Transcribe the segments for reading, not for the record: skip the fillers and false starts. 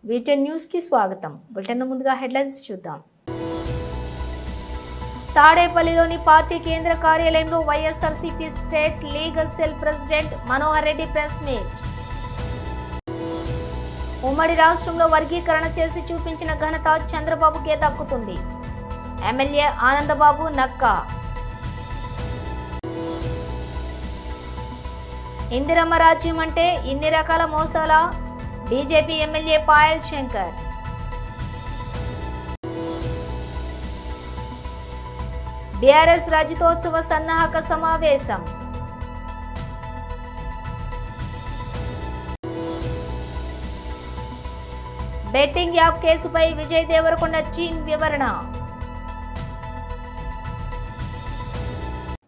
వీటెన్ news కి స్వాగతం. Bulletin ముందుగా హెడ్లైన్స్ చూద్దాం. తాడేపల్లిలోని పార్టీ కేంద్ర కార్యాలయంలో YSRCP state legal cell president Manohar Reddy press meet. ఉమ్మడి రాష్ట్రంలో వర్గీకరణ చేసి చూపించిన ఘనత చంద్రబాబుకే దక్కుతుంది. ఎమ్మెల్యే ఆనందబాబు నక్కా. ఇందిరమ్మ రాజ్యం అంటే ఇన్ని రకాల మోసాల BJP MLA Payal Shankar. BRS రజతోత్సవ సన్నాహక సమావేశం. బెట్టింగ్ యాప్ కేసుపై విజయ్ దేవరకొండ టీం వివరణ.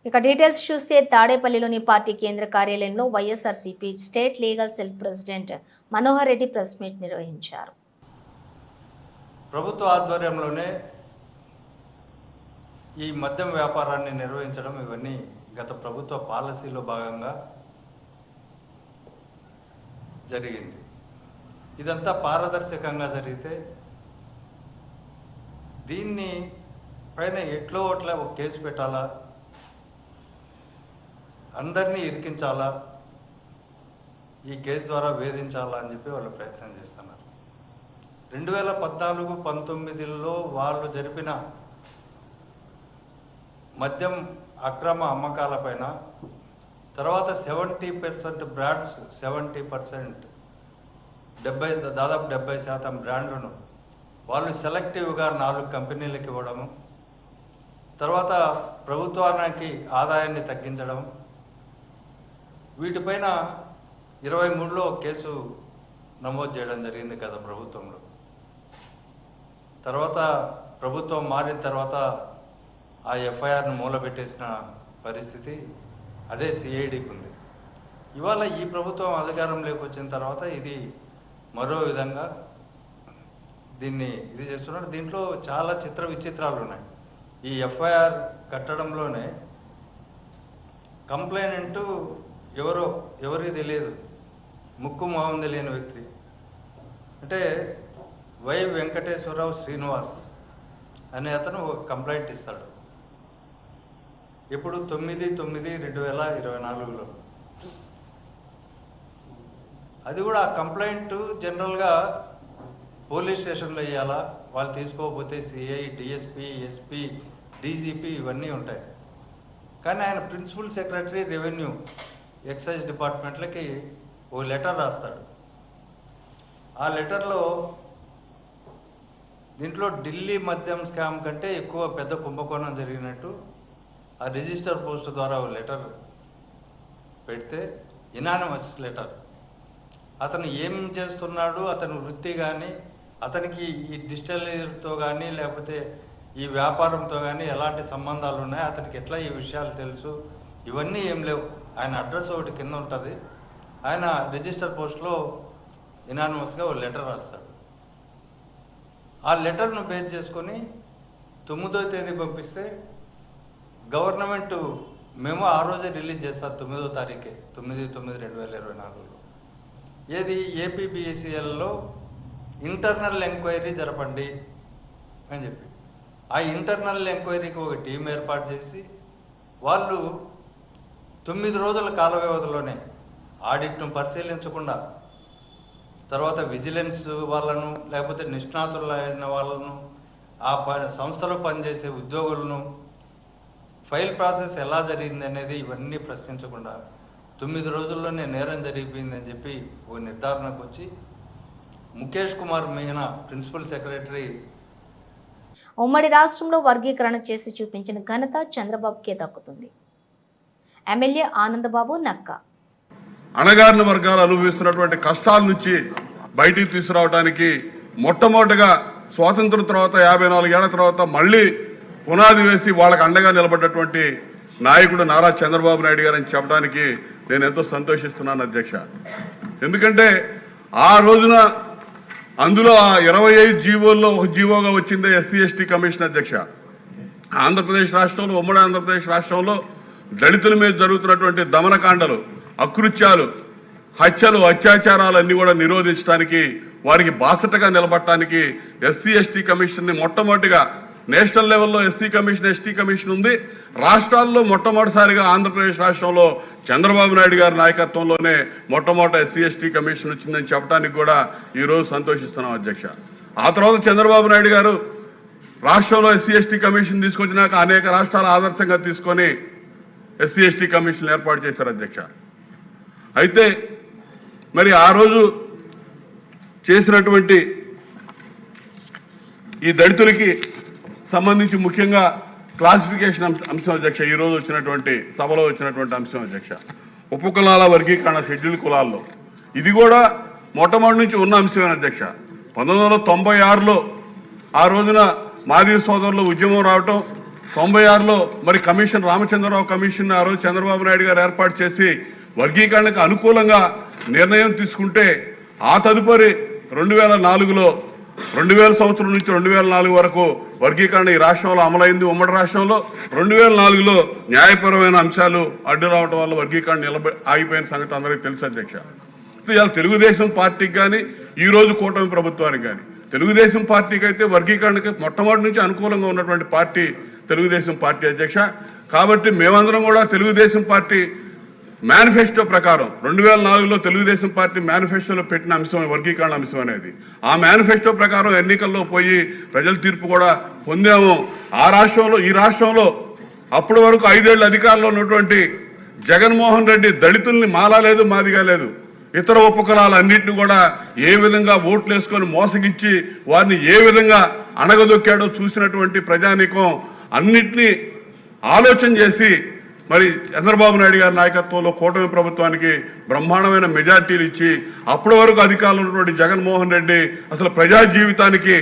ఇక డీటెయిల్స్ చూస్తే తాడేపల్లిలోని పార్టీ కేంద్ర కార్యాలయంలో YSRCP state legal cell president Manohar Reddy press meet నిర్వహించారు. ప్రభుత్వ ఆధ్వర్యంలోనే ఈ మద్యం వ్యాపారాన్ని నిర్వహించడం ఇవన్నీ గత ప్రభుత్వ పాలసీలో భాగంగా జరిగింది. ఇదంతా పారదర్శకంగా జరిగితే దీన్ని పైన ఎట్లో అట్లా ఒక కేసు పెట్టాలా, అందరినీ ఇరికించాలా, ఈ కేసు ద్వారా వేధించాలా అని చెప్పి వాళ్ళు ప్రయత్నం చేస్తున్నారు. 2014-19లో వాళ్ళు జరిపిన మద్యం అక్రమ అమ్మకాల పైన తర్వాత 70% బ్రాండ్స్ 70% దాదాపు 70% బ్రాండ్లను వాళ్ళు సెలెక్టివ్గా 4 కంపెనీలకు ఇవ్వడము, తర్వాత ప్రభుత్వానికి ఆదాయాన్ని తగ్గించడం, వీటిపైన 23లో కేసు నమోదు చేయడం జరిగింది గత ప్రభుత్వంలో. తర్వాత ప్రభుత్వం మారిన తర్వాత ఆ ఎఫ్ఐఆర్ను మూలబెట్టేసిన పరిస్థితి అదే సిఐడికి ఉంది. ఇవాళ ఈ ప్రభుత్వం అధికారంలోకి వచ్చిన తర్వాత ఇది మరో విధంగా ఇది చేస్తున్నారు. దీంట్లో చాలా చిత్ర విచిత్రాలు ఉన్నాయి. ఈ ఎఫ్ఐఆర్ కట్టడంలోనే కంప్లైనెంట్ ఎవరికి తెలియదు, ముక్కు మొహం తెలియని వ్యక్తి అంటే వై వెంకటేశ్వరరావు శ్రీనివాస్ అనే అతను ఒక కంప్లైంట్ ఇస్తాడు. ఇప్పుడు 9/9/2024లో అది కూడా ఆ కంప్లైంట్ జనరల్గా పోలీస్ స్టేషన్లో వేయాలా, వాళ్ళు తీసుకోకపోతే సిఐ, డిఎస్పి, ఎస్పీ, డీజీపీ ఇవన్నీ ఉంటాయి. కానీ ఆయన ప్రిన్సిపల్ సెక్రటరీ రెవెన్యూ ఎక్సైజ్ డిపార్ట్మెంట్లకి ఓ లెటర్ రాస్తాడు. ఆ లెటర్లో దీంట్లో ఢిల్లీ మద్యం స్కామ్ కంటే ఎక్కువ పెద్ద కుంభకోణం జరిగినట్టు ఆ రిజిస్టర్ పోస్ట్ ద్వారా ఓ లెటర్ పెడితే, ఇనానిమస్ లెటర్. అతను ఏం చేస్తున్నాడు, అతని వృత్తి కానీ, అతనికి ఈ డిస్టిలరీతో కానీ లేకపోతే ఈ వ్యాపారంతో కానీ ఎలాంటి సంబంధాలు ఉన్నాయి, అతనికి ఎట్లా ఈ విషయాలు తెలుసు, ఇవన్నీ ఏం లేవు. ఆయన అడ్రస్ ఒకటి కింద ఉంటుంది. ఆయన రిజిస్టర్ పోస్ట్లో ఇనానిమస్గా ఓ లెటర్ రాస్తాడు. ఆ లెటర్ను బేస్ చేసుకొని 9వ తేదీ పంపిస్తే గవర్నమెంట్ మేము ఆ రోజే రిలీజ్ చేస్తారు. 9వ తారీఖే 9/9/2024లో ఏది ఏపీబీఎస్సీఎల్లో ఇంటర్నల్ ఎంక్వైరీ జరపండి అని చెప్పి ఆ ఇంటర్నల్ ఎంక్వైరీకి ఒక టీం ఏర్పాటు చేసి వాళ్ళు 9 రోజుల కాల వ్యవధిలోనే ఆడిట్ను పరిశీలించకుండా, తర్వాత విజిలెన్స్ వాళ్ళను లేకపోతే నిష్ణాతులైన వాళ్ళను, ఆ సంస్థలో పనిచేసే ఉద్యోగులను, ఫైల్ ప్రాసెస్ ఎలా జరిగింది అనేది ఇవన్నీ ప్రశ్నించకుండా 9 రోజుల్లోనే నేరం జరిగిపోయిందని చెప్పి ఓ నిర్ధారణకు వచ్చి ముఖేష్ కుమార్ మీనా ప్రిన్సిపల్ సెక్రటరీ. ఉమ్మడి రాష్ట్రంలో వర్గీకరణ చేసి చూపించిన ఘనత చంద్రబాబుకే దక్కుతుంది. ఎమ్మెల్యే ఆనందబాబు నక్కా. అణగారిన వర్గాలు అనుభవిస్తున్నటువంటి కష్టాల నుంచి బయటికి తీసుకురావడానికి మొట్టమొదటిగా స్వాతంత్రం తర్వాత 54 ఏళ్ల తర్వాత మళ్ళీ పునాది వేసి వాళ్ళకి అండగా నిలబడ్డటువంటి నాయకుడు నారా చంద్రబాబు నాయుడు గారు అని చెప్పడానికి నేను ఎంతో సంతోషిస్తున్నాను అధ్యక్ష. ఎందుకంటే ఆ రోజున అందులో ఆ 25 జీవోల్లో ఒక జీవోగా వచ్చిందే ఎస్సీ ఎస్టీ కమిషన్ అధ్యక్ష. ఆంధ్రప్రదేశ్ రాష్ట్రంలో, ఉమ్మడి ఆంధ్రప్రదేశ్ రాష్ట్రంలో దళితుల మీద జరుగుతున్నటువంటి దమనకాండలు, అకృత్యాలు, హత్యలు, అత్యాచారాలన్నీ కూడా నిరోధించడానికి వారికి బాసటగా నిలబడటానికి ఎస్సీ ఎస్టీ కమిషన్ని మొట్టమొదటిగా నేషనల్ లెవెల్లో ఎస్సీ కమిషన్ ఎస్టీ కమిషన్ ఉంది. రాష్ట్రాల్లో మొట్టమొదటిసారిగా ఆంధ్రప్రదేశ్ రాష్ట్రంలో చంద్రబాబు నాయుడు గారి నాయకత్వంలోనే మొట్టమొదటి ఎస్సీ ఎస్టీ కమిషన్ వచ్చిందని చెప్పడానికి కూడా ఈరోజు సంతోషిస్తున్నాం అధ్యక్ష. ఆ తర్వాత చంద్రబాబు నాయుడు గారు రాష్ట్రంలో ఎస్సీ ఎస్టీ కమిషన్ తీసుకొచ్చినాక అనేక రాష్ట్రాల ఆదర్శంగా తీసుకొని ఎస్సీ ఎస్టీ కమిషన్ ఏర్పాటు చేశారు అధ్యక్ష. అయితే మరి ఆ రోజు చేసినటువంటి ఈ దళితులకి సంబంధించి ముఖ్యంగా క్లాసిఫికేషన్ అంశం అధ్యక్ష, ఈరోజు వచ్చినటువంటి సభలో వచ్చినటువంటి అంశం అధ్యక్ష, ఉపకులాల వర్గీకరణ షెడ్యూల్ కులాల్లో ఇది కూడా మొట్టమొదటి నుంచి ఉన్న అంశమే అధ్యక్ష. 1996లో ఆ రోజున మాదిగ సోదరులు ఉద్యమం రావటం, 96లో మరి కమిషన్ రామచంద్రరావు కమిషన్ ఆ రోజు చంద్రబాబు నాయుడు గారు ఏర్పాటు చేసి వర్గీకరణకు అనుకూలంగా నిర్ణయం తీసుకుంటే ఆ తదుపరి 2004లో 2000 సంవత్సరం నుంచి 2004 వరకు వర్గీకరణ ఈ రాష్ట్రంలో అమలైంది. ఉమ్మడి రాష్ట్రంలో 2004లో న్యాయపరమైన అంశాలు అడ్డు రావడం వల్ల వర్గీకరణ ఆగిపోయిన సంగతి అందరికీ తెలుసు అధ్యక్ష. ఇవాళ తెలుగుదేశం పార్టీకి కానీ ఈ రోజు కూటమి ప్రభుత్వానికి కానీ, తెలుగుదేశం పార్టీకి అయితే వర్గీకరణకి మొట్టమొదటి నుంచి అనుకూలంగా ఉన్నటువంటి పార్టీ తెలుగుదేశం పార్టీ అధ్యక్ష. కాబట్టి మేమందరం కూడా తెలుగుదేశం పార్టీ మేనిఫెస్టో ప్రకారం 2004లో తెలుగుదేశం పార్టీ మేనిఫెస్టోలో పెట్టిన అంశం వర్గీకరణ అంశం అనేది, ఆ మేనిఫెస్టో ప్రకారం ఎన్నికల్లో పోయి ప్రజల తీర్పు కూడా పొందాము. ఆ రాష్ట్రంలో ఈ రాష్ట్రంలో అప్పటి వరకు 5 ఏళ్ల అధికారంలో ఉన్నటువంటి జగన్మోహన్ రెడ్డి దళితుల్ని మాలా లేదు మాదిగా లేదు ఇతర ఉపకులాలన్నింటినీ కూడా ఏ విధంగా ఓట్లు వేసుకొని మోసగిచ్చి వారిని ఏ విధంగా అణగదొక్కాడో చూసినటువంటి ప్రజానీకం అన్నింటినీ ఆలోచన చేసి మరి చంద్రబాబు నాయుడు గారి నాయకత్వంలో కూటమి ప్రభుత్వానికి బ్రహ్మాండమైన మెజార్టీలు ఇచ్చి అప్పటి వరకు అధికారంలో ఉన్నటువంటి జగన్మోహన్ రెడ్డి అసలు ప్రజా జీవితానికి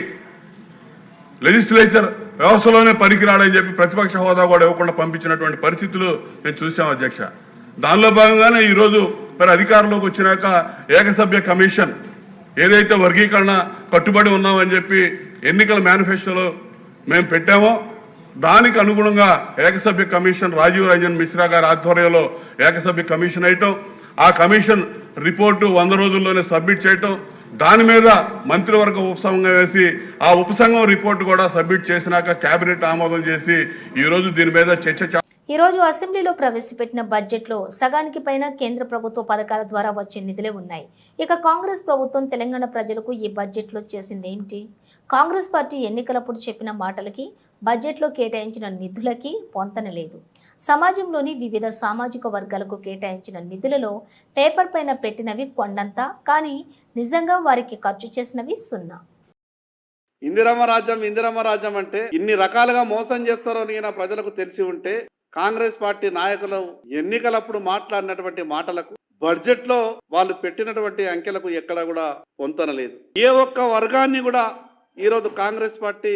లెజిస్లేచర్ వ్యవస్థలోనే పనికిరాడని చెప్పి ప్రతిపక్ష హోదా కూడా ఇవ్వకుండా పంపించినటువంటి పరిస్థితులు మేము చూసాం అధ్యక్ష. దానిలో భాగంగానే ఈరోజు మరి అధికారంలోకి వచ్చినాక ఏకసభ్య కమిషన్ ఏదైతే వర్గీకరణ కట్టుబడి ఉన్నామని చెప్పి ఎన్నికల మేనిఫెస్టోలో మేము పెట్టామో దానికి అనుగుణంగా ఏకసభ్య కమిషన్ రాజీవ్ రంజన్ మిశ్రా గారి ఆధ్వర్యంలో ఏకసభ్య కమిషన్ వేయటం, ఆ కమిషన్ రిపోర్టు 100 రోజుల్లోనే సబ్మిట్ చేయటం, దాని మీద మంత్రివర్గ ఉపసంఘం వేసి ఆ ఉపసంఘం రిపోర్టు కూడా సబ్మిట్ చేసినాక కేబినెట్ ఆమోదం చేసి ఈరోజు దీని మీద చర్చ. ఈ రోజు అసెంబ్లీలో ప్రవేశపెట్టిన బడ్జెట్లో సగానికి పైన కేంద్ర ప్రభుత్వ పథకాల ద్వారా వచ్చే నిధులే ఉన్నాయి. ఇక కాంగ్రెస్ ప్రభుత్వం తెలంగాణ ప్రజలకు ఈ బడ్జెట్లో చేసింది ఏంటి? కాంగ్రెస్ పార్టీ ఎన్నికలప్పుడు చెప్పిన మాటలకి బడ్జెట్లో కేటాయించిన నిధులకి పొంతన లేదు. సమాజంలోని వివిధ సామాజిక వర్గాలకు కేటాయించిన నిధులలో పేపర్ పైన పెట్టినవి కొండంతా, కానీ నిజంగా వారికి ఖర్చు చేసినవి సున్నా. ఇందిరమ్మ రాజ్యం అంటే ఇన్ని రకాలుగా మోసం చేస్తారో నేను ప్రజలకు తెలిసి ఉంటే కాంగ్రెస్ పార్టీ నాయకులు ఎన్నికలప్పుడు మాట్లాడినటువంటి మాటలకు బడ్జెట్లో వాళ్ళు పెట్టినటువంటి అంకెలకు ఎక్కడ కూడా పొంతన లేదు. ఏ ఒక్క వర్గాన్ని కూడా ఈరోజు కాంగ్రెస్ పార్టీ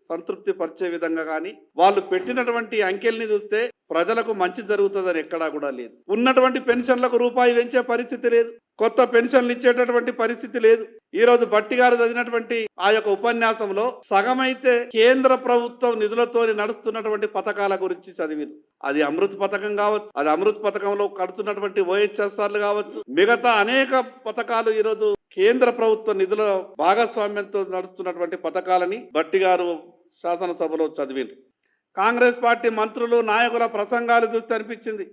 సంతృప్తి పరిచే విధంగా కానీ వాళ్ళు పెట్టినటువంటి అంకెల్ని చూస్తే ప్రజలకు మంచి జరుగుతుందని ఎక్కడా కూడా లేదు. ఉన్నటువంటి పెన్షన్లకు రూపాయి పెంచే పరిస్థితి లేదు, కొత్త పెన్షన్లు ఇచ్చేటటువంటి పరిస్థితి లేదు. ఈ రోజు భట్టి గారు చదివినటువంటి ఆ యొక్క ఉపన్యాసంలో సగమైతే కేంద్ర ప్రభుత్వం నిధులతో నడుస్తున్నటువంటి పథకాల గురించి చదివింది. అది అమృత్ పథకం కావచ్చు, అది అమృత్ పథకంలో కడుతున్నటువంటి ఓహెచ్ఎస్ఆర్లు కావచ్చు, మిగతా అనేక పథకాలు ఈరోజు కేంద్ర ప్రభుత్వ నిధుల భాగస్వామ్యంతో నడుస్తున్నటువంటి పథకాలని భట్టి గారు శాసనసభలో చదివింది. కాంగ్రెస్ పార్టీ మంత్రులు నాయకుల ప్రసంగాలు చూస్తే అనిపించింది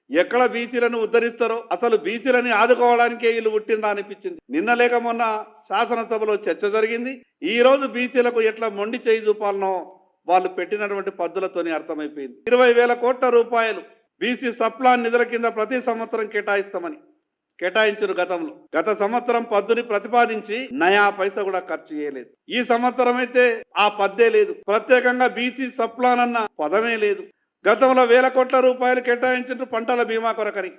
ఎక్కడ బీసీలను ఉద్ధరిస్తారో, అసలు బీసీలని ఆదుకోవడానికే వీళ్ళు పుట్టిందా అనిపించింది. నిన్న లేక మొన్న శాసనసభలో చర్చ జరిగింది. ఈ రోజు బీసీలకు ఎట్లా మొండి చేయి చూపాలనో వాళ్ళు పెట్టినటువంటి పద్ధతులతోనే అర్థమైపోయింది. 20,000 కోట్ల రూపాయలు బీసీ సప్లాన్ నిధుల కింద ప్రతి సంవత్సరం కేటాయిస్తామని కేటాయించారు. గత సంవత్సరం పద్దుని ప్రతిపాదించి నయా పైసా కూడా ఖర్చు చేయలేదు. ఈ సంవత్సరం అయితే ఆ పద్దే లేదు, ప్రత్యేకంగా బీసీ సప్లాన్ అన్న పదమే లేదు. గతంలో 1,000 కోట్ల రూపాయలు కేటాయించారు పంటల బీమా కొరకని,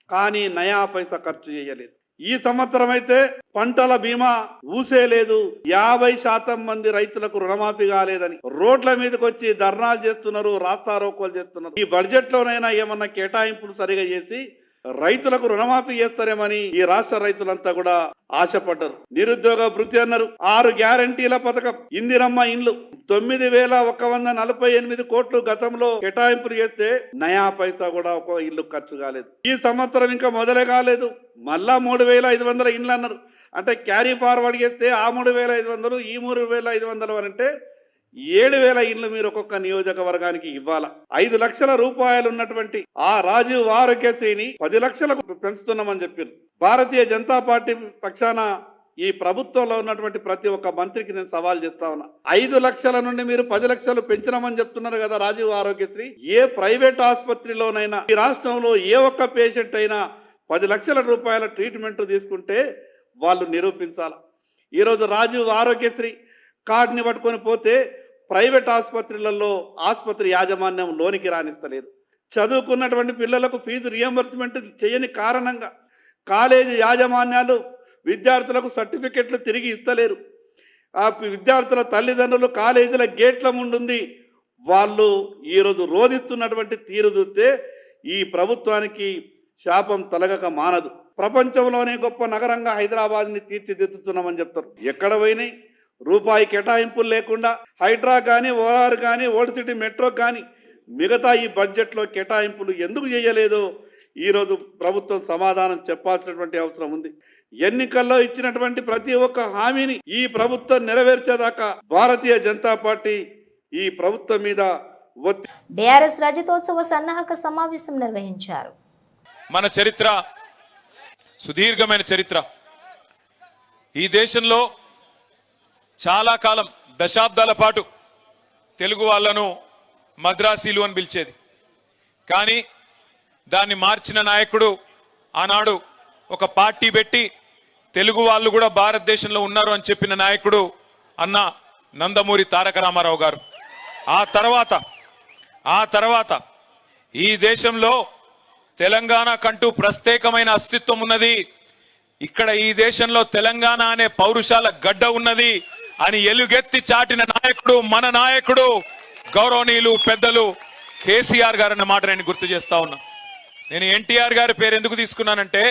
కానీ నయా పైసా ఖర్చు చేయలేదు. ఈ సంవత్సరం అయితే పంటల బీమా ఊసే లేదు. 50% మంది రైతులకు రుణమాఫీ కాలేదని రోడ్ల మీదకి వచ్చి ధర్నాలు చేస్తున్నారు, రాస్తారోకోలు చేస్తున్నారు. ఈ బడ్జెట్ లోనైనా ఏమన్నా కేటాయింపులు సరిగా చేసి రైతులకు రుణమాఫీ చేస్తారేమని ఈ రాష్ట్ర రైతులంతా కూడా ఆశపడ్డారు. నిరుద్యోగ భృతి అన్నారు, 6 గ్యారంటీల పథకం, ఇందిరమ్మ ఇండ్లు 9,148 కోట్లు గతంలో కేటాయింపులు చేస్తే నయా పైసా కూడా ఒక ఇల్లు ఖర్చు కాలేదు. ఈ సంవత్సరం ఇంకా మొదలే కాలేదు, మళ్ళా 3,500 ఇండ్లు అన్నారు. అంటే క్యారీ ఫార్వర్డ్ చేస్తే ఆ 3,500 ఈ 3,500 అంటే 7,000 ఇండ్లు మీరు ఒక్కొక్క నియోజకవర్గానికి ఇవ్వాలా. 5 లక్షల రూపాయలు ఉన్నటువంటి ఆ రాజీవ్ ఆరోగ్యశ్రీని 10 లక్షలకు పెంచుతున్నామని చెప్పారు. భారతీయ జనతా పార్టీ పక్షాన ఈ ప్రభుత్వంలో ఉన్నటువంటి ప్రతి ఒక్క మంత్రికి నేను సవాల్ చేస్తా ఉన్నా. 5 లక్షల నుండి మీరు 10 లక్షలు పెంచినామని చెప్తున్నారు కదా రాజీవ్ ఆరోగ్యశ్రీ. ఏ ప్రైవేట్ ఆసుపత్రిలోనైనా ఈ రాష్ట్రంలో ఏ ఒక్క పేషెంట్ అయినా 10 లక్షల రూపాయల ట్రీట్మెంట్ తీసుకుంటే వాళ్ళు నిరూపించాలి. ఈరోజు రాజీవ్ ఆరోగ్యశ్రీ కార్డుని పట్టుకొని పోతే ప్రైవేట్ ఆసుపత్రులలో ఆసుపత్రి యాజమాన్యం లోనికి రానిస్తలేదు. చదువుకున్నటువంటి పిల్లలకు ఫీజు రియంబర్స్మెంట్ చేయని కారణంగా కాలేజీ యాజమాన్యాలు విద్యార్థులకు సర్టిఫికెట్లు తిరిగి ఇస్తలేరు. ఆ విద్యార్థుల తల్లిదండ్రులు కాలేజీల గేట్ల ముందుంది వాళ్ళు ఈరోజు రోధిస్తున్నటువంటి తీరు చూస్తే ఈ ప్రభుత్వానికి శాపం తలగక మానదు. ప్రపంచంలోనే గొప్ప నగరంగా హైదరాబాద్ని తీర్చిదిద్దుతున్నామని చెప్తారు. ఎక్కడ పోయినాయి రూపాయి కేటాయింపులు లేకుండా హైడ్రా కానీ ఓఆర్ కానీ ఓల్డ్ సిటీ మెట్రో కానీ మిగతా ఈ బడ్జెట్లో కేటాయింపులు ఎందుకు చేయలేదో ఈరోజు ప్రభుత్వం సమాధానం చెప్పాల్సినటువంటి అవసరం ఉంది. ఎన్నికల్లో ఇచ్చినటువంటి ప్రతి ఒక్క హామీని ఈ ప్రభుత్వం నెరవేర్చేదాకా భారతీయ జనతా పార్టీ ఈ ప్రభుత్వం మీద బీఆర్ఎస్ రజతోత్సవ సన్నాహక సమావేశం నిర్వహించారు. మన చరిత్ర సుదీర్ఘమైన చరిత్ర. ఈ దేశంలో చాలా కాలం దశాబ్దాల పాటు తెలుగు వాళ్ళను మద్రాసీలు అని పిలిచేది. కానీ దాన్ని మార్చిన నాయకుడు ఆనాడు ఒక పార్టీ పెట్టి తెలుగు వాళ్ళు కూడా భారతదేశంలో ఉన్నారు అని చెప్పిన నాయకుడు అన్న నందమూరి తారక రామారావు గారు. ఆ తర్వాత ఈ దేశంలో తెలంగాణ కంటూ ప్రత్యేకమైన అస్తిత్వం ఉన్నది, ఇక్కడ ఈ దేశంలో తెలంగాణ అనే పౌరుషాల గడ్డ ఉన్నది అని ఎలుగెత్తి చాటిన నాయకుడు మన నాయకుడు గౌరవనీయులు పెద్దలు కేసీఆర్ గారు అన్న మాట నేను గుర్తు చేస్తా ఉన్నా. నేను ఎన్టీఆర్ గారి పేరు ఎందుకు తీసుకున్నానంటే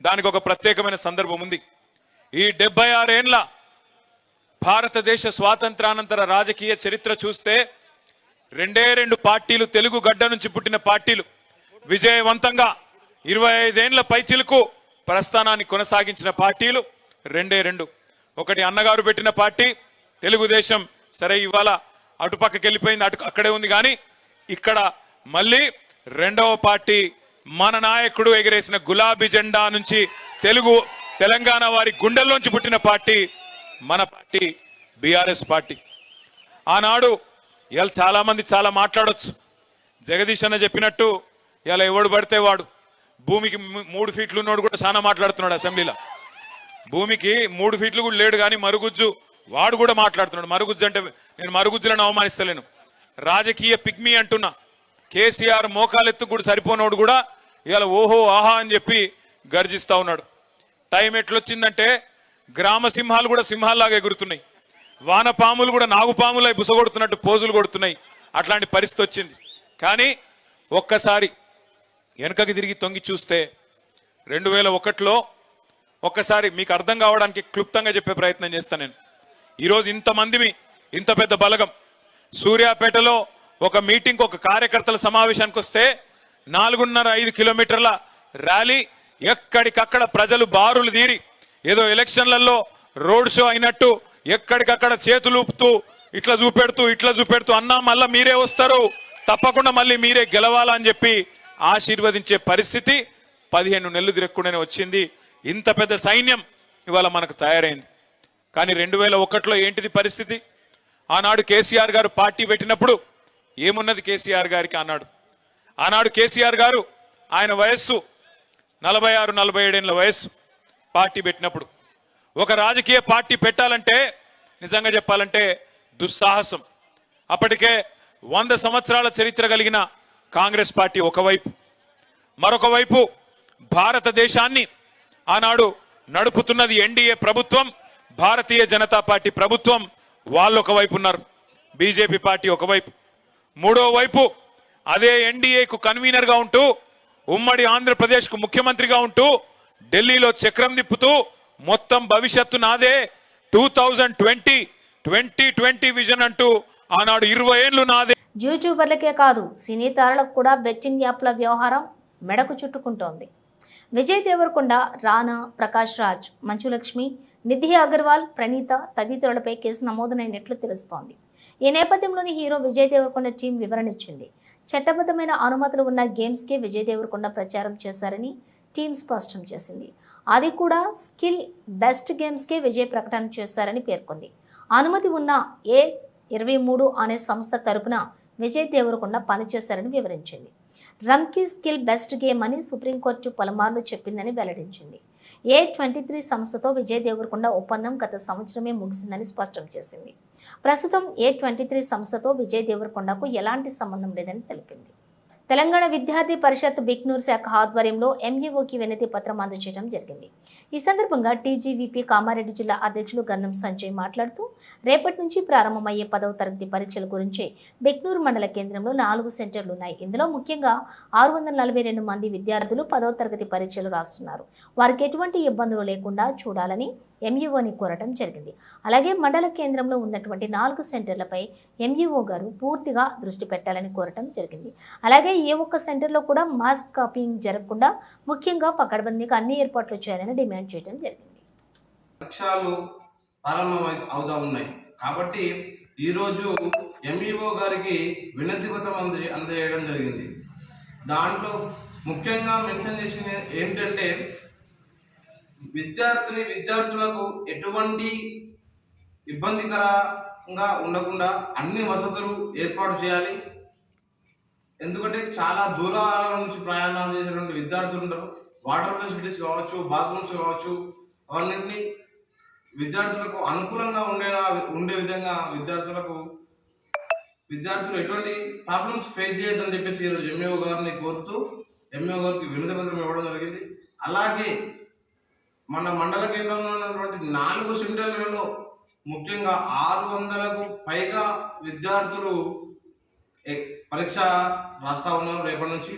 దానికి ఒక ప్రత్యేకమైన సందర్భం ఉంది. ఈ 76 ఏళ్ల భారతదేశ స్వాతంత్రానంతర రాజకీయ చరిత్ర చూస్తే 2 పార్టీలు తెలుగు గడ్డ నుంచి పుట్టిన పార్టీలు విజయవంతంగా 25 ఏళ్ల పైచిలకు ప్రస్థానాన్ని కొనసాగించిన పార్టీలు 2. ఒకటి అన్నగారు పెట్టిన పార్టీ తెలుగుదేశం. సరే ఇవాళ అటుపక్కకి వెళ్ళిపోయింది, అక్కడే ఉంది. కానీ ఇక్కడ మళ్ళీ 2వ పార్టీ మన నాయకుడు ఎగిరేసిన గులాబీ జెండా నుంచి తెలంగాణ వారి గుండెల్లోంచి పుట్టిన పార్టీ మన పార్టీ బీఆర్ఎస్ పార్టీ. ఆనాడు ఇవాళ చాలా మంది చాలా మాట్లాడొచ్చు. జగదీష్ అన్న చెప్పినట్టు ఇలా ఎవడు పడితే వాడు భూమికి 3 ఫీట్లు ఉన్నోడు కూడా చాలా మాట్లాడుతున్నాడు అసెంబ్లీలో. భూమికి 3 ఫీట్లు కూడా లేడు కానీ మరుగుజ్జు వాడు కూడా మాట్లాడుతున్నాడు. మరుగుజ్జు అంటే నేను మరుగుజ్జులను అవమానిస్తలేను, రాజకీయ పిగ్మీ అంటున్నా. కేసీఆర్ మోకాలెత్తు కూడా సరిపోనోడు కూడా ఇవాళ ఓహో ఆహా అని చెప్పి గర్జిస్తా ఉన్నాడు. టైం ఎట్లొచ్చిందంటే గ్రామ సింహాలు కూడా సింహాల్లాగా ఎగురుతున్నాయి, వానపాములు కూడా నాగుపాములై బుసగొడుతున్నట్టు పోజులు కొడుతున్నాయి. అట్లాంటి పరిస్థితి వచ్చింది. కానీ ఒక్కసారి వెనకకి తిరిగి తొంగి చూస్తే 2001లో ఒక్కసారి మీకు అర్థం కావడానికి క్లుప్తంగా చెప్పే ప్రయత్నం చేస్తాను నేను. ఈరోజు ఇంతమందిమి, ఇంత పెద్ద బలగం సూర్యాపేటలో ఒక మీటింగ్, ఒక కార్యకర్తల సమావేశానికి వస్తే 4.5 కిలోమీటర్ల ర్యాలీ, ఎక్కడికక్కడ ప్రజలు బారులు తీరి ఏదో ఎలక్షన్లలో రోడ్ షో అయినట్టు ఎక్కడికక్కడ చేతులు ఊపుతూ ఇట్లా చూపెడుతూ అన్నా మళ్ళా మీరే వస్తారు, తప్పకుండా మళ్ళీ మీరే గెలవాలని చెప్పి ఆశీర్వదించే పరిస్థితి 15 నెలలు తిరగకుండానే వచ్చింది. ఇంత పెద్ద సైన్యం ఇవాళ మనకు తయారైంది. కానీ 2001లో ఏంటిది పరిస్థితి? ఆనాడు కేసీఆర్ గారు పార్టీ పెట్టినప్పుడు ఏమున్నది కేసీఆర్ గారికి? ఆనాడు కేసీఆర్ గారు ఆయన వయస్సు 46-47 ఏళ్ల వయస్సు. పార్టీ పెట్టినప్పుడు ఒక రాజకీయ పార్టీ పెట్టాలంటే నిజంగా చెప్పాలంటే దుస్సాహసం. అప్పటికే 100 సంవత్సరాల చరిత్ర కలిగిన కాంగ్రెస్ పార్టీ ఒకవైపు, మరొక వైపు భారతదేశాన్ని ఆనాడు నడుపుతున్నది ఎన్డీఏ ప్రభుత్వం, భారతీయ జనతా పార్టీ ప్రభుత్వం. వాళ్ళు ఒకవైపు ఉన్నారు, బీజేపీ పార్టీ ఒకవైపు. మూడో వైపు అదే ఎన్డీఏకు కన్వీనర్గా ఉంటూ ఉమ్మడి ఆంధ్రప్రదేశ్కు ముఖ్యమంత్రిగా ఉంటూ ఢిల్లీలో చక్రం తిప్పుతూ మొత్తం భవిష్యత్తు నాదే, 2020 విజన్ అంటూ ఆనాడు 20 ఏళ్లు నాదే. యూట్యూబర్లకే కాదు సినీ తారలకు కూడా బెట్టింగ్ యాప్ల వ్యవహారం మెడకు చుట్టుకుంటోంది. విజయ్ దేవరకొండ, రానా, ప్రకాష్ రాజ్, మంచులక్ష్మి, నిధి అగర్వాల్, ప్రణీత తదితరులపై కేసు నమోదైనట్లు తెలుస్తోంది. ఈ నేపథ్యంలోని హీరో విజయ్ దేవరకొండ టీం వివరణ ఇచ్చింది. చట్టబద్ధమైన అనుమతులు ఉన్న గేమ్స్కే విజయ్ దేవరకొండ ప్రచారం చేశారని టీం స్పష్టం చేసింది. అది కూడా స్కిల్ బెస్ట్ గేమ్స్కే విజయ్ ప్రకటన చేశారని పేర్కొంది. అనుమతి ఉన్న A23 అనే సంస్థ తరపున విజయ్ దేవరకొండ పనిచేశారని వివరించింది. రంకీ స్కిల్ బెస్ట్ గేమ్ అని సుప్రీంకోర్టు పలుమార్లు చెప్పిందని వెల్లడించింది. A23 సంస్థతో విజయ్ దేవరకొండ ఒప్పందం గత సంవత్సరమే ముగిసిందని స్పష్టం చేసింది. ప్రస్తుతం A23 సంస్థతో విజయ్ దేవరకొండకు ఎలాంటి సంబంధం లేదని తెలిపింది. తెలంగాణ విద్యార్థి పరిషత్ బిక్నూర్ శాఖ ఆధ్వర్యంలో MUOకి వినతి పత్రం అందజేయడం జరిగింది. ఈ సందర్భంగా TGVP కామారెడ్డి జిల్లా అధ్యక్షులు గంధం సంజయ్ మాట్లాడుతూ రేపటి నుంచి ప్రారంభమయ్యే 10వ తరగతి పరీక్షల గురించి బిక్నూర్ మండల కేంద్రంలో 4 సెంటర్లు ఉన్నాయి. ఇందులో ముఖ్యంగా 642 మంది విద్యార్థులు 10వ తరగతి పరీక్షలు రాస్తున్నారు. వారికి ఎటువంటి ఇబ్బందులు లేకుండా చూడాలని MUOని కోరటం జరిగింది. అలాగే మండల కేంద్రంలో ఉన్నటువంటి 4 సెంటర్లపై MUO గారు పూర్తిగా దృష్టి పెట్టాలని కోరటం జరిగింది. అలాగే ఏ ఒక్క సెంటర్లో కూడా మాస్ కాపీయింగ్ జరగకుండా ముఖ్యంగా పకడ్బందీగా అన్ని ఏర్పాట్లు చేయాలని డిమాండ్ చేయడం జరిగింది. పరీక్షలు ప్రారంభం అవుతా ఉన్నాయి కాబట్టి ఈరోజు MUO గారికి వినతి పత్రం అందజేయడం జరిగింది. దాంట్లో ముఖ్యంగా మెన్షన్ చేసింది ఏంటంటే విద్యార్థులకు ఎటువంటి ఇబ్బందికరంగా ఉండకుండా అన్ని వసతులు ఏర్పాటు చేయాలి. ఎందుకంటే చాలా దూరాల నుంచి ప్రయాణాలు చేసేటువంటి విద్యార్థులు ఉంటారు. వాటర్ ఫెసిలిటీస్ కావచ్చు, బాత్రూమ్స్ కావచ్చు, అవన్నింటినీ విద్యార్థులకు అనుకూలంగా ఉండే విధంగా విద్యార్థులు ఎటువంటి ప్రాబ్లమ్స్ ఫేస్ చేయొద్దని చెప్పేసి ఈరోజు MUO గారిని కోరుతూ MUO గారికి వినతి పత్రం ఇవ్వడం జరిగింది. అలాగే మన మండల కేంద్రంలో ఉన్నటువంటి 4 సెంటర్లలో ముఖ్యంగా 600కు పైగా విద్యార్థులు పరీక్ష రాస్తా ఉన్నారు రేపటి నుంచి.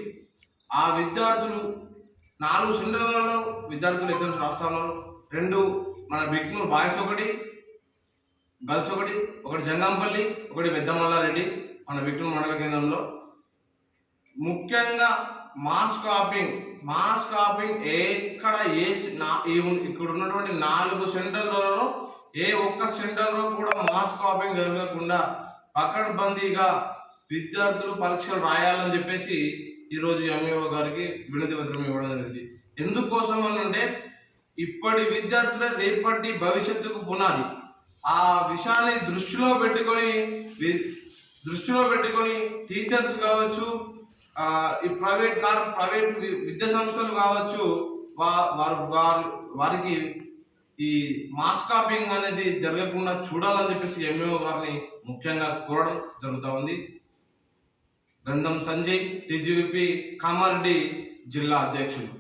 ఆ విద్యార్థులు 4 సెంటర్లలో విద్యార్థులు ఎగ్జామ్స్ రాస్తా ఉన్నారు. 2 మన బిక్నూర్ బాయ్స్ ఒకటి, గర్ల్స్ ఒకటి జంగంపల్లి, ఒకటి పెద్దమల్లారెడ్డి మన బిక్నూర్ మండల కేంద్రంలో. ముఖ్యంగా మాస్ కాపింగ్ ఎక్కడ ఇక్కడ ఉన్నటువంటి 4 సెంటర్లలో ఏ ఒక్క సెంటర్లో కూడా మాస్ కాపింగ్ జరగకుండా పకడ్బందీగా విద్యార్థులు పరీక్షలు రాయాలని చెప్పేసి ఈరోజు MUO గారికి వినతి పత్రం ఇవ్వడం జరిగింది. ఎందుకోసం అని అంటే ఇప్పటి విద్యార్థులే రేపటి భవిష్యత్తుకు పునాది. ఆ విషయాన్ని దృష్టిలో పెట్టుకొని టీచర్స్ కావచ్చు, ఈ ప్రైవేట్ విద్యా సంస్థలు కావచ్చు, వారికి ఈ మాస్ కాపింగ్ అనేది జరగకుండా చూడాలని చెప్పేసి MUO గారిని ముఖ్యంగా కోరడం జరుగుతూ ఉంది. గంధం సంజయ్, TGVP కామారెడ్డి జిల్లా అధ్యక్షులు.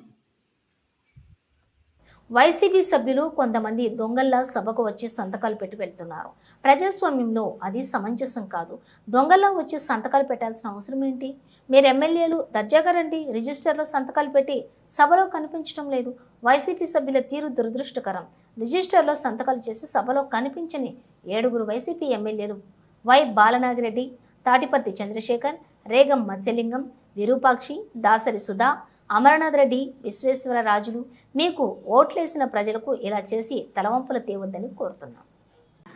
వైసీపీ సభ్యులు కొంతమంది దొంగల్లా సభకు వచ్చి సంతకాలు పెట్టి వెళ్తున్నారు. ప్రజాస్వామ్యంలో అది సమంజసం కాదు. దొంగల్లా వచ్చి సంతకాలు పెట్టాల్సిన అవసరం ఏంటి? మీరు ఎమ్మెల్యేలు దర్జాగా రండి, రిజిస్టర్లో సంతకాలు పెట్టి సభలో కనిపించడం లేదు. వైసీపీ సభ్యుల తీరు దురదృష్టకరం. రిజిస్టర్లో సంతకాలు చేసి సభలో కనిపించని 7 వైసీపీ ఎమ్మెల్యేలు వై బాలనాగిరెడ్డి, తాటిపర్తి చంద్రశేఖర్, రేగం మత్స్యలింగం, విరూపాక్షి, దాసరి సుధా, అమరనాథ్ రెడ్డి, విశ్వేశ్వర రాజులు మీకు ఓట్లేసిన ప్రజలకు ఇలా చేసి తలవంపులు తేవద్దని కోరుతున్నాం.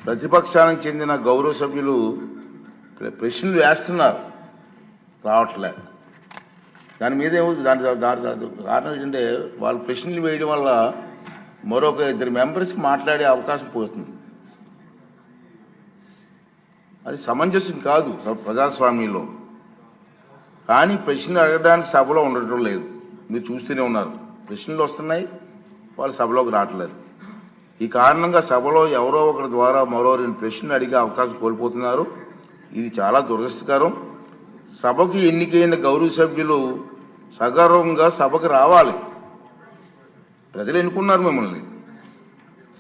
ప్రతిపక్షానికి చెందిన గౌరవ సభ్యులు ప్రశ్నలు వేస్తున్నారు, రావట్లే. దాని మీద దాని కారణం ఏంటంటే వాళ్ళు ప్రశ్నలు వేయడం వల్ల మరొక 2 మెంబర్స్కి మాట్లాడే అవకాశం పోతుంది. అది సమంజసం కాదు ప్రజాస్వామ్యంలో. కానీ ప్రశ్నలు అడగడానికి సభలో ఉండటం లేదు. మీరు చూస్తూనే ఉన్నారు, ప్రశ్నలు వస్తున్నాయి, వాళ్ళు సభలోకి రావట్లేదు. ఈ కారణంగా సభలో ఎవరో ఒకరి ద్వారా మరో 2 ప్రశ్నలు అడిగే అవకాశం కోల్పోతున్నారు. ఇది చాలా దురదృష్టకరం. సభకు ఎన్నికైన గౌరవ సభ్యులు సగర్వంగా సభకు రావాలి. ప్రజలు ఎన్నుకున్నారు మిమ్మల్ని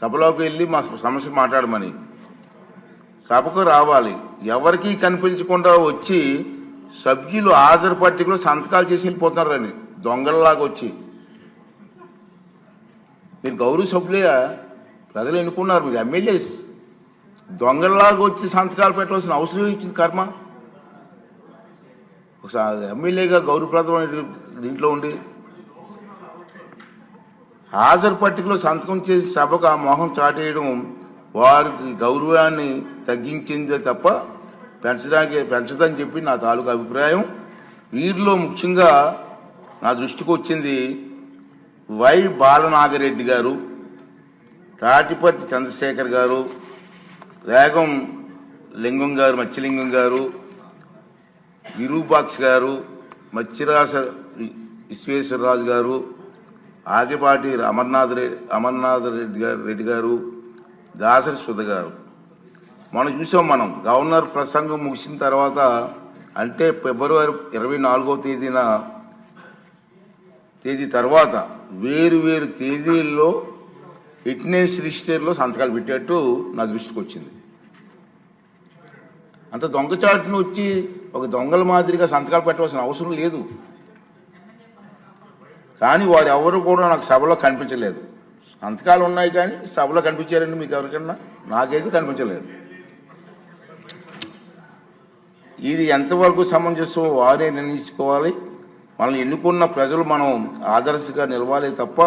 సభలోకి వెళ్ళి మా సమస్య మాట్లాడమని. సభకు రావాలి. ఎవరికీ కనిపించకుండా వచ్చి సభ్యులు హాజరు పట్టికలో సంతకాలు చేసి వెళ్ళిపోతున్నారని దొంగలలాగా వచ్చి. మీరు గౌరవ సభ్యులే, ప్రజలు ఎన్నుకున్నారు, మీరు ఎమ్మెల్యేస్. దొంగలలాగా వచ్చి సంతకాలు పెట్టవలసిన అవసరం ఇచ్చింది కర్మ. ఒకసారి ఎమ్మెల్యేగా గౌరవప్రదమైన దీంట్లో ఉండి హాజరు పట్టికలో సంతకం చేసి సభకు ఆ మొహం చాటేయడం వారికి గౌరవాన్ని తగ్గించిందే తప్ప పెంచదని చెప్పి నా తాలూకు అభిప్రాయం. వీరిలో ముఖ్యంగా నా దృష్టికి వచ్చింది వై బాలనాగిరెడ్డి గారు, తాటిపర్తి చంద్రశేఖర్ గారు, రేగం లింగం గారు, మత్స్యలింగం గారు, విరూపాక్ష గారు, మత్స్యరాస విశ్వేశ్వరరాజు గారు, ఆగిపాటి అమర్నాథ్ రెడ్డి గారు, దాసరి సుధ గారు. మనం గవర్నర్ ప్రసంగం ముగిసిన తర్వాత అంటే ఫిబ్రవరి 24వ తేదీ తర్వాత వేరు తేదీల్లో ఫిట్నెస్ రిజిస్టర్లో సంతకాలు పెట్టేట్టు నా దృష్టికి వచ్చింది. అంత దొంగచాటును వచ్చి ఒక దొంగల మాదిరిగా సంతకాలు పెట్టవలసిన అవసరం లేదు. కానీ వారు ఎవరు కూడా నాకు సభలో కనిపించలేదు. సంతకాలు ఉన్నాయి కానీ సభలో కనిపించారండి మీకు ఎవరికన్నా? నాకైతే కనిపించలేదు. ఇది ఎంతవరకు సమంజసం వారే నిర్ణయించుకోవాలి. మనల్ని ఎన్నుకున్న ప్రజలు మనం ఆదర్శంగా నిలవాలి తప్ప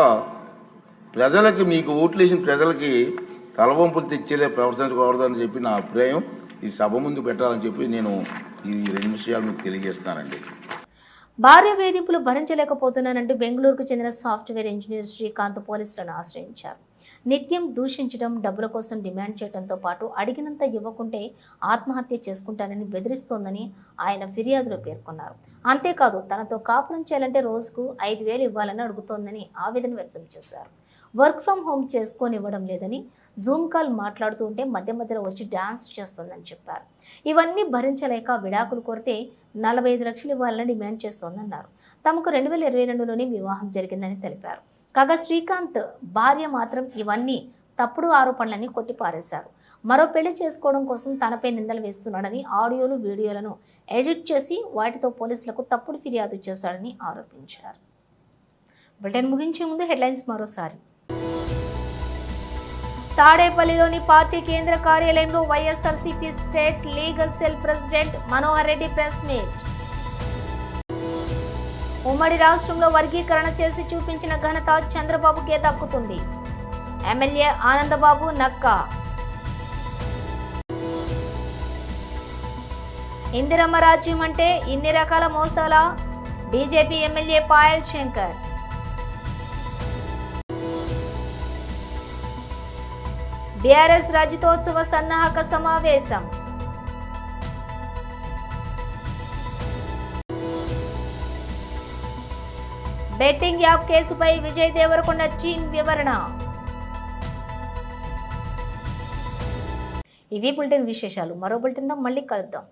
ప్రజలకి, మీకు ఓట్లేసిన ప్రజలకి తలవంపులు తెచ్చేలే ప్రవర్తించకూడదని చెప్పి నా అభిప్రాయం. ఈ సభ ముందు పెట్టాలని చెప్పి నేను ఈ 2 విషయాలు మీకు తెలియజేస్తున్నానండి. భార్య వేధింపులు భరించలేకపోతున్నానంటూ బెంగళూరుకు చెందిన సాఫ్ట్వేర్ ఇంజనీర్ శ్రీకాంత్ పోలీసులను ఆశ్రయించారు. నిత్యం దూషించడం, డబ్బుల కోసం డిమాండ్ చేయడంతో పాటు అడిగినంత ఇవ్వకుంటే ఆత్మహత్య చేసుకుంటానని బెదిరిస్తోందని ఆయన ఫిర్యాదులో పేర్కొన్నారు. అంతేకాదు తనతో కాపురం చేయాలంటే రోజుకు 5,000 ఇవ్వాలని అడుగుతోందని ఆవేదన వ్యక్తం చేశారు. వర్క్ ఫ్రం హోమ్ చేసుకోనివ్వడం లేదని, జూమ్ కాల్ మాట్లాడుతూ ఉంటే మధ్యలో వచ్చి డాన్స్ చేస్తోందని చెప్పారు. ఇవన్నీ భరించలేక విడాకులు కోరితే 45 లక్షలు ఇవ్వాలని డిమాండ్ చేస్తోందన్నారు. తమకు 2022లోనే వివాహం జరిగిందని తెలిపారు. కాగా శ్రీకాంత్ భార్య మాత్రం ఇవన్నీ తప్పుడు ఆరోపణలని కొట్టిపారేశారు. మరో పెళ్లి చేసుకోవడం కోసం తనపై నిందలు వేస్తున్నాడని, ఆడియోలు వీడియోలను ఎడిట్ చేసి వాటితో పోలీసులకు తప్పుడు ఫిర్యాదు చేశాడని ఆరోపించారు. బులెటిన్ ముగించే ముందు హెడ్లైన్స్ మరోసారి. తాడేపల్లిలోని పార్టీ కేంద్ర కార్యాలయంలో YSRCP state legal cell president Manohar Reddy press meet. ఉమ్మడి రాష్ట్రంలో వర్గీకరణ చేసి చూపించిన ఘనత చంద్రబాబుకే దక్కుతుంది. ఎమ్మెల్యే ఆనందబాబు నక్కా. ఇందిరమ్మ రాజ్యం అంటే ఇన్ని రకాల మోసాల? BJP MLA Payal Shankar. BRS రజతోత్సవ సన్నాహక సమావేశం. బెట్టింగ్ యాప్ కేసుపై విజయ్ దేవరకొండ టీం వివరణ. ఇవి బులెటిన్ విశేషాలు. మరో బులెటిన్తో మళ్ళీ కలుద్దాం.